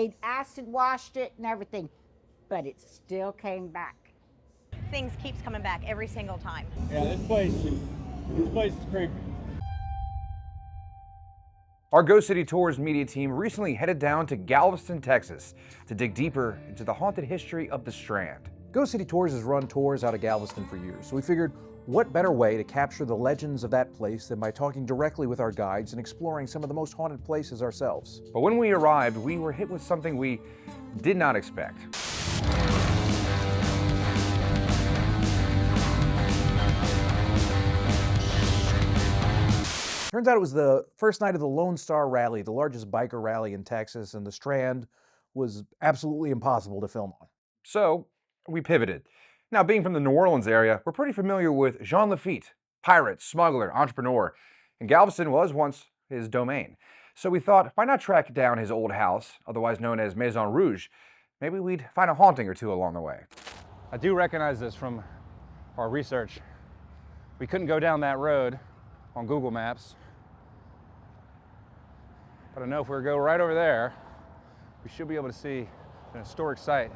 They'd acid washed it and everything, but it still came back. Things keeps coming back every single time. Yeah, this place is creepy. Our Go City Tours media team recently headed down to Galveston, Texas to dig deeper into the haunted history of the Strand. Go City Tours has run tours out of Galveston for years, so we figured what better way to capture the legends of that place than by talking directly with our guides and exploring some of the most haunted places ourselves. But when we arrived, we were hit with something we did not expect. Turns out it was the first night of the Lone Star Rally, the largest biker rally in Texas, and the Strand was absolutely impossible to film on. So we pivoted. Now, being from the New Orleans area, we're pretty familiar with Jean Lafitte, pirate, smuggler, entrepreneur, and Galveston was once his domain. So we thought, why not track down his old house, otherwise known as Maison Rouge? Maybe we'd find a haunting or two along the way. I do recognize this from our research. We couldn't go down that road on Google Maps, but I know if we go right over there, we should be able to see an historic site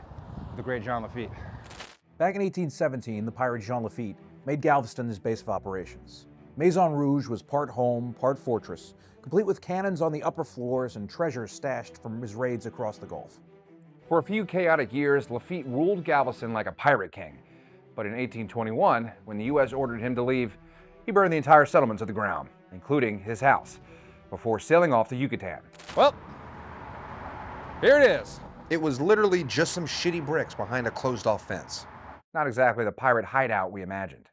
of the great Jean Lafitte. Back in 1817, the pirate Jean Lafitte made Galveston his base of operations. Maison Rouge was part home, part fortress, complete with cannons on the upper floors and treasures stashed from his raids across the Gulf. For a few chaotic years, Lafitte ruled Galveston like a pirate king. But in 1821, when the U.S. ordered him to leave, he burned the entire settlement to the ground, including his house, before sailing off to Yucatan. Well, here it is. It was literally just some shitty bricks behind a closed-off fence. Not exactly the pirate hideout we imagined.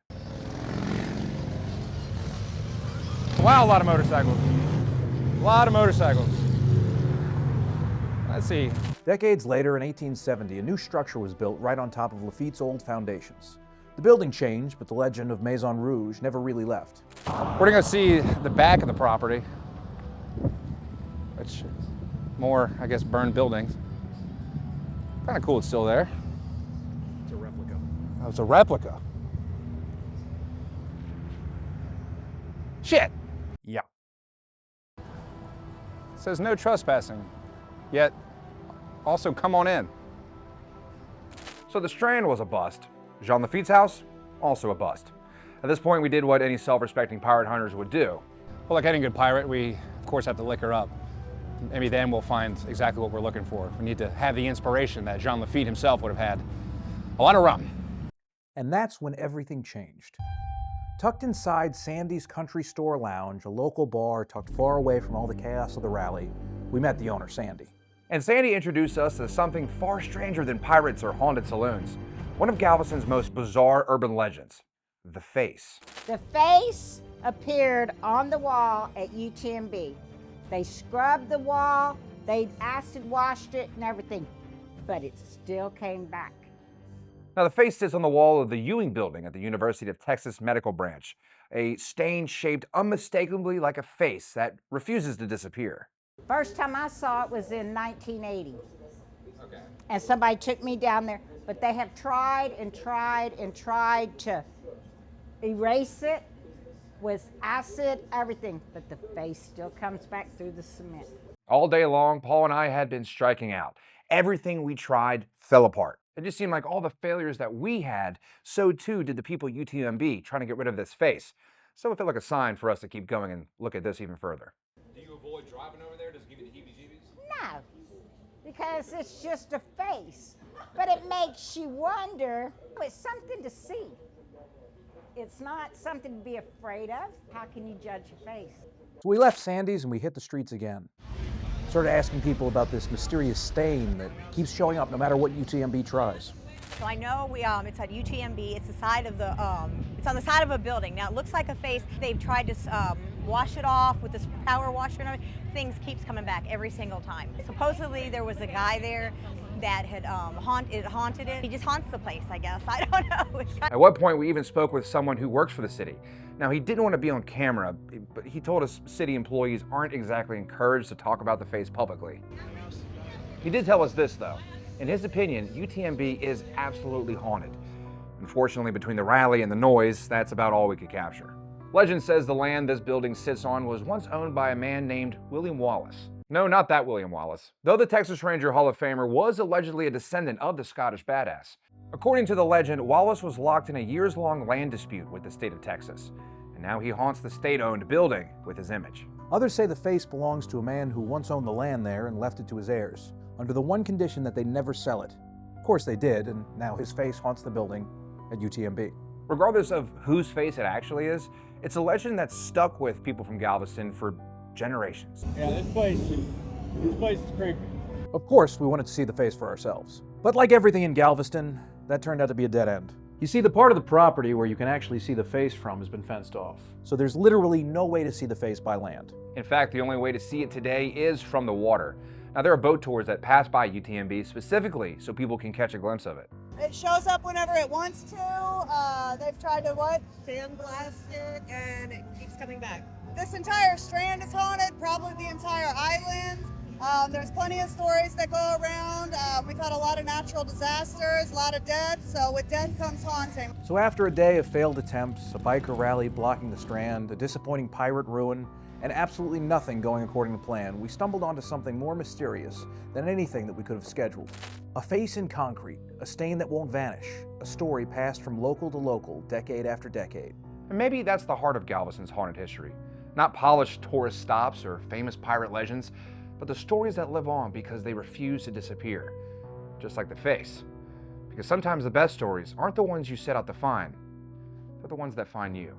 Wow, a lot of motorcycles. A lot of motorcycles. Let's see. Decades later, in 1870, a new structure was built right on top of Lafitte's old foundations. The building changed, but the legend of Maison Rouge never really left. We're gonna go see the back of the property, which more, I guess, burned buildings. Kind of cool it's still there. It's a replica. Oh, it's a replica. Shit. Yeah. It says no trespassing, yet also come on in. So the Strand was a bust. Jean Lafitte's house, also a bust. At this point, we did what any self-respecting pirate hunters would do. Well, like any good pirate, we of course have to lick her up. Maybe then we'll find exactly what we're looking for. We need to have the inspiration that Jean Lafitte himself would have had. A lot of rum. And that's when everything changed. Tucked inside Sandy's Country Store Lounge, a local bar tucked far away from all the chaos of the rally, we met the owner, Sandy. And Sandy introduced us to something far stranger than pirates or haunted saloons. One of Galveston's most bizarre urban legends, the face. The face appeared on the wall at UTMB. They scrubbed the wall, they'd acid washed it and everything, but it still came back. Now, the face sits on the wall of the Ewing building at the University of Texas Medical Branch, a stain shaped unmistakably like a face that refuses to disappear. First time I saw it was in 1980. Okay. And somebody took me down there, but they have tried and tried and tried to erase it with acid, everything, but the face still comes back through the cement. All day long, Paul and I had been striking out. Everything we tried fell apart. It just seemed like all the failures that we had, so too did the people at UTMB trying to get rid of this face. So it felt like a sign for us to keep going and look at this even further. Do you avoid driving over there? Does it give you the heebie-jeebies? No, because it's just a face, but it makes you wonder. It's something to see. It's not something to be afraid of. How can you judge a face? So we left Sandy's and we hit the streets again. Started asking people about this mysterious stain that keeps showing up no matter what UTMB tries. So I know it's at UTMB. It's the side of the it's on the side of a building. Now it looks like a face. They've tried to wash it off with this power washer and everything. Things keeps coming back every single time. Supposedly there was a guy there that had haunted it. He just haunts the place, I guess. I don't know. At one point, we even spoke with someone who works for the city. Now, he didn't want to be on camera, but he told us city employees aren't exactly encouraged to talk about the face publicly. He did tell us this, though. In his opinion, UTMB is absolutely haunted. Unfortunately, between the rally and the noise, that's about all we could capture. Legend says the land this building sits on was once owned by a man named William Wallace. No, not that William Wallace. Though the Texas Ranger Hall of Famer was allegedly a descendant of the Scottish badass. According to the legend, Wallace was locked in a years-long land dispute with the state of Texas, and now he haunts the state-owned building with his image. Others say the face belongs to a man who once owned the land there and left it to his heirs, under the one condition that they never sell it. Of course they did, and now his face haunts the building at UTMB. Regardless of whose face it actually is, it's a legend that's stuck with people from Galveston for generations. Yeah, this place is creepy. Of course, we wanted to see the face for ourselves. But like everything in Galveston, that turned out to be a dead end. You see, the part of the property where you can actually see the face from has been fenced off. So there's literally no way to see the face by land. In fact, the only way to see it today is from the water. Now, there are boat tours that pass by UTMB specifically so people can catch a glimpse of it. It shows up whenever it wants to. They've tried to sandblast it, and it keeps coming back. This entire Strand is haunted, probably the entire island. There's plenty of stories that go around. We've had a lot of natural disasters, a lot of deaths, so with death comes haunting. So after a day of failed attempts, a biker rally blocking the Strand, a disappointing pirate ruin, and absolutely nothing going according to plan, we stumbled onto something more mysterious than anything that we could have scheduled. A face in concrete, a stain that won't vanish, a story passed from local to local, decade after decade. And maybe that's the heart of Galveston's haunted history. Not polished tourist stops or famous pirate legends, but the stories that live on because they refuse to disappear. Just like the face. Because sometimes the best stories aren't the ones you set out to find, they're the ones that find you.